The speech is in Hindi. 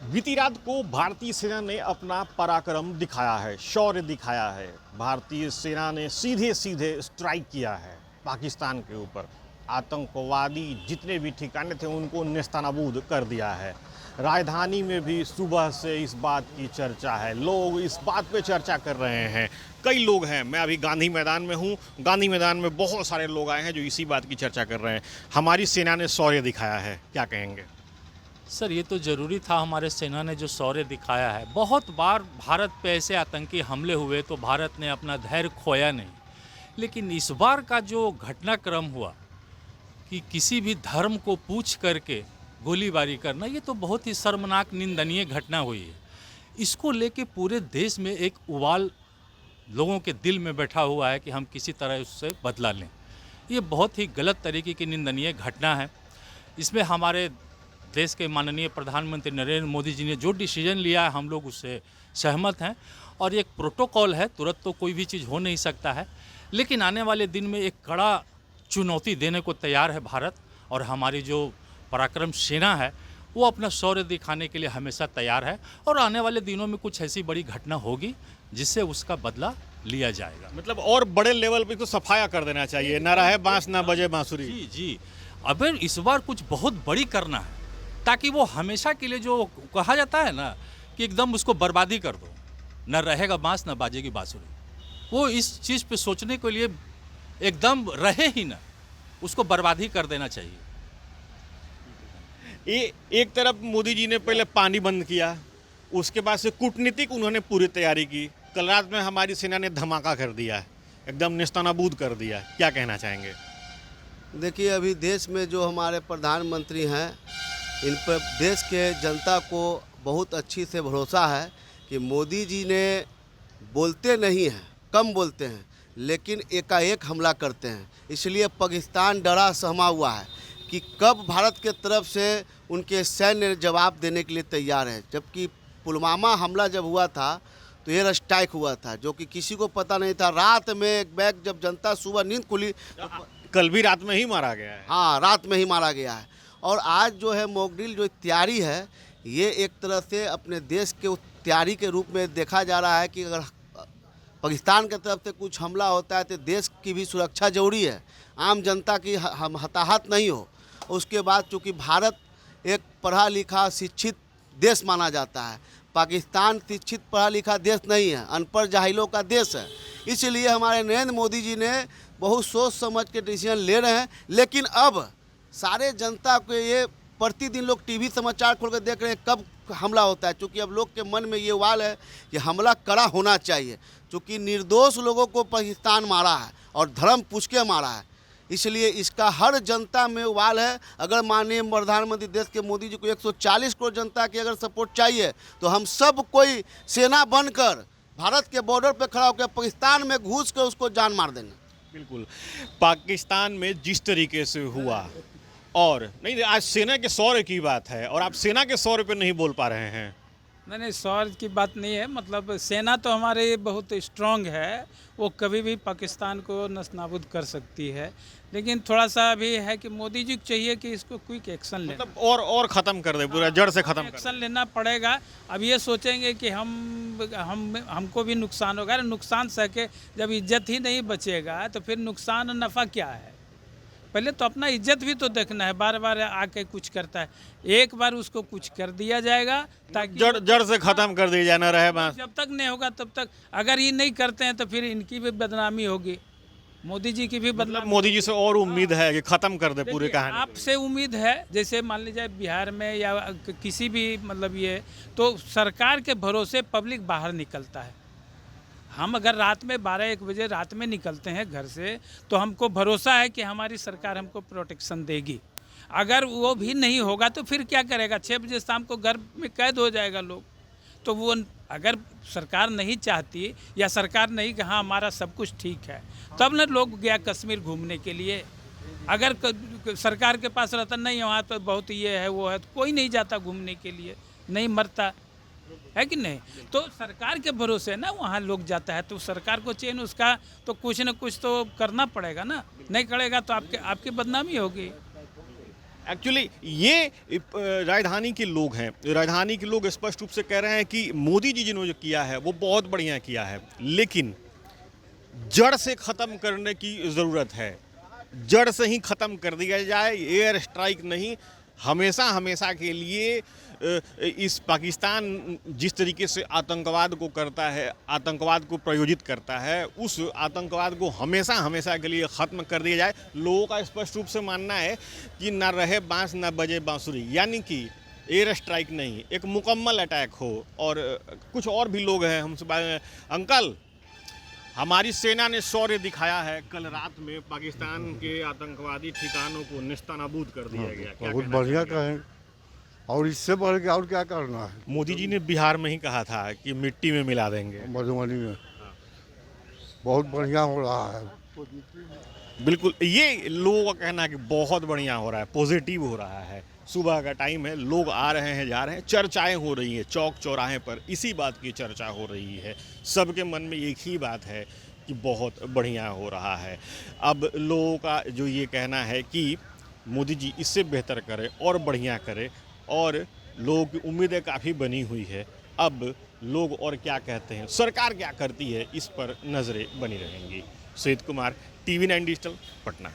बीती रात को भारतीय सेना ने अपना पराक्रम दिखाया है, शौर्य दिखाया है। भारतीय सेना ने सीधे सीधे स्ट्राइक किया है पाकिस्तान के ऊपर। आतंकवादी जितने भी ठिकाने थे उनको नेस्तनाबूद कर दिया है। राजधानी में भी सुबह से इस बात की चर्चा है, लोग इस बात पे चर्चा कर रहे हैं। कई लोग हैं, मैं अभी गांधी मैदान में हूँ, गांधी मैदान में बहुत सारे लोग आए हैं जो इसी बात की चर्चा कर रहे हैं। हमारी सेना ने शौर्य दिखाया है, क्या कहेंगे? सर, ये तो ज़रूरी था। हमारे सेना ने जो शौर्य दिखाया है, बहुत बार भारत पे ऐसे आतंकी हमले हुए तो भारत ने अपना धैर्य खोया नहीं, लेकिन इस बार का जो घटनाक्रम हुआ कि किसी भी धर्म को पूछ करके गोलीबारी करना, ये तो बहुत ही शर्मनाक निंदनीय घटना हुई है। इसको लेके पूरे देश में एक उबाल लोगों के दिल में बैठा हुआ है कि हम किसी तरह उससे बदला लें। ये बहुत ही गलत तरीके की निंदनीय घटना है। इसमें हमारे देश के माननीय प्रधानमंत्री नरेंद्र मोदी जी ने जो डिसीजन लिया है, हम लोग उससे सहमत हैं। और एक प्रोटोकॉल है, तुरंत तो कोई भी चीज़ हो नहीं सकता है, लेकिन आने वाले दिन में एक कड़ा चुनौती देने को तैयार है भारत। और हमारी जो पराक्रम सेना है वो अपना शौर्य दिखाने के लिए हमेशा तैयार है। और आने वाले दिनों में कुछ ऐसी बड़ी घटना होगी जिससे उसका बदला लिया जाएगा। मतलब और बड़े लेवल पे तो सफाया कर देना चाहिए, ना रहे बांस ना बजे बांसुरी। जी जी, अबे इस बार कुछ बहुत बड़ी करना है, ताकि वो हमेशा के लिए जो कहा जाता है ना कि एकदम उसको बर्बादी कर दो, न रहेगा बांस न बाजेगी बांसुरी, वो इस चीज़ पे सोचने के लिए एकदम रहे ही ना, उसको बर्बादी कर देना चाहिए। एक तरफ मोदी जी ने पहले पानी बंद किया, उसके बाद से कूटनीतिक उन्होंने पूरी तैयारी की। कल रात में हमारी सेना ने धमाका कर दिया, एकदम नेस्तनाबूद कर दिया। क्या कहना चाहेंगे? देखिए, अभी देश में जो हमारे प्रधानमंत्री हैं, इन पर देश के जनता को बहुत अच्छी से भरोसा है कि मोदी जी ने बोलते नहीं हैं, कम बोलते हैं, लेकिन एकाएक हमला करते हैं। इसलिए पाकिस्तान डरा सहमा हुआ है कि कब भारत के तरफ से उनके सैन्य जवाब देने के लिए तैयार है। जबकि पुलवामा हमला जब हुआ था तो एयर स्ट्राइक हुआ था, जो कि किसी को पता नहीं था। रात में एक बैग जब जनता सुबह नींद खुली तो कल भी रात में ही मारा गया है। हाँ, रात में ही मारा गया है। और आज जो है मॉकड्रिल जो तैयारी है, ये एक तरह से अपने देश के तैयारी के रूप में देखा जा रहा है कि अगर पाकिस्तान की तरफ से कुछ हमला होता है तो देश की भी सुरक्षा जरूरी है, आम जनता की हम हताहत नहीं हो। उसके बाद चूँकि भारत एक पढ़ा लिखा शिक्षित देश माना जाता है, पाकिस्तान शिक्षित पढ़ा लिखा देश नहीं है, अनपढ़ जाहिलों का देश है। इसलिए हमारे नरेंद्र मोदी जी ने बहुत सोच समझ के डिसीजन ले रहे हैं। लेकिन अब सारे जनता को ये प्रतिदिन लोग टीवी समाचार खोल कर देख रहे हैं कब हमला होता है, क्योंकि अब लोग के मन में ये उबाल है कि हमला कड़ा होना चाहिए, क्योंकि निर्दोष लोगों को पाकिस्तान मारा है और धर्म पूछ के मारा है। इसलिए इसका हर जनता में उबाल है। अगर माननीय प्रधानमंत्री देश के मोदी जी को 140 करोड़ जनता की अगर सपोर्ट चाहिए तो हम सब कोई सेना बनकर भारत के बॉर्डर पर खड़ा होकर पाकिस्तान में घुस कर उसको जान मार देंगे। बिल्कुल, पाकिस्तान में जिस तरीके से हुआ, और नहीं, आज सेना के शौर्य की बात है और आप सेना के शौर्य पे नहीं बोल पा रहे हैं। नहीं, शौर्य की बात नहीं है। मतलब सेना तो हमारे बहुत स्ट्रांग है, वो कभी भी पाकिस्तान को नस्तानाबूद कर सकती है। लेकिन थोड़ा सा अभी है कि मोदी जी को चाहिए कि इसको क्विक एक्शन लेना, मतलब और ख़त्म कर दे, पूरा जड़ से ख़त्म कर एक्शन लेना पड़ेगा। अब ये सोचेंगे कि हमको भी नुकसान होगा, नुकसान सह के जब इज्जत ही नहीं बचेगा तो फिर नुकसान और नफ़ा क्या है? पहले तो अपना इज्जत भी तो देखना है। बार बार आके कुछ करता है, एक बार उसको कुछ कर दिया जाएगा ताकि जड़ से ख़त्म कर दिया जाए, ना रहे बांस। जब तक नहीं होगा तब तक, अगर ये नहीं करते हैं तो फिर इनकी भी बदनामी होगी, मोदी जी की भी मतलब बदनामी। मोदी जी से और उम्मीद है कि ख़त्म कर दे पूरी देखिए, कहानी। आपसे उम्मीद है, जैसे मान लीजिए बिहार में या किसी भी मतलब ये, तो सरकार के भरोसे पब्लिक बाहर निकलता है। हम अगर रात में 12-1 बजे रात में निकलते हैं घर से तो हमको भरोसा है कि हमारी सरकार हमको प्रोटेक्शन देगी। अगर वो भी नहीं होगा तो फिर क्या करेगा? 6 बजे शाम को घर में कैद हो जाएगा लोग। तो वो अगर सरकार नहीं चाहती या सरकार नहीं कि हाँ हमारा सब कुछ ठीक है, तब न लोग गया कश्मीर घूमने के लिए। अगर सरकार के पास रहता नहीं वहाँ तो बहुत ये है वो है, तो कोई नहीं जाता घूमने के लिए, नहीं मरता है कि नहीं। तो सरकार के भरोसे ना वहाँ लोग जाता है, तो सरकार को चेन उसका तो कुछ न कुछ तो करना पड़ेगा ना, नहीं करेगा तो आपकी बदनामी होगी। एक्चुअली ये राजधानी के लोग हैं, राजधानी के लोग स्पष्ट रूप से कह रहे हैं कि मोदी जी जिन्होंने जो किया है वो बहुत बढ़िया किया है, लेकिन जड़ से ख़त्म करने की ज़रूरत है। जड़ से ही ख़त्म कर दिया जाए, एयर स्ट्राइक नहीं। हमेशा हमेशा के लिए इस पाकिस्तान जिस तरीके से आतंकवाद को करता है, आतंकवाद को प्रयोजित करता है, उस आतंकवाद को हमेशा हमेशा के लिए ख़त्म कर दिया जाए। लोगों का स्पष्ट रूप से मानना है कि ना रहे बांस ना बजे बांसुरी, यानी कि एयर स्ट्राइक नहीं, एक मुकम्मल अटैक हो। और कुछ और भी लोग हैं हमसे, अंकल हमारी सेना ने शौर्य दिखाया है, कल रात में पाकिस्तान के आतंकवादी ठिकानों को निस्तानाबूद कर दिया गया। क्या बहुत कहना बढ़िया चाहेंगे? कहें, और इससे बढ़ के और क्या करना है। मोदी जी ने बिहार में ही कहा था कि मिट्टी में मिला देंगे। मधुबनी में बहुत बढ़िया हो रहा है। बिल्कुल, ये लोगों का कहना है कि बहुत बढ़िया हो रहा है, पॉजिटिव हो रहा है। सुबह का टाइम है, लोग आ रहे हैं जा रहे हैं, चर्चाएं हो रही हैं चौक चौराहे पर, इसी बात की चर्चा हो रही है। सबके मन में एक ही बात है कि बहुत बढ़िया हो रहा है। अब लोगों का जो ये कहना है कि मोदी जी इससे बेहतर करें और बढ़िया करें, और लोगों की उम्मीदें काफ़ी बनी हुई है। अब लोग और क्या कहते हैं, सरकार क्या करती है, इस पर नज़रें बनी रहेंगी। Sujit Kumar, TV9 digital, Patna.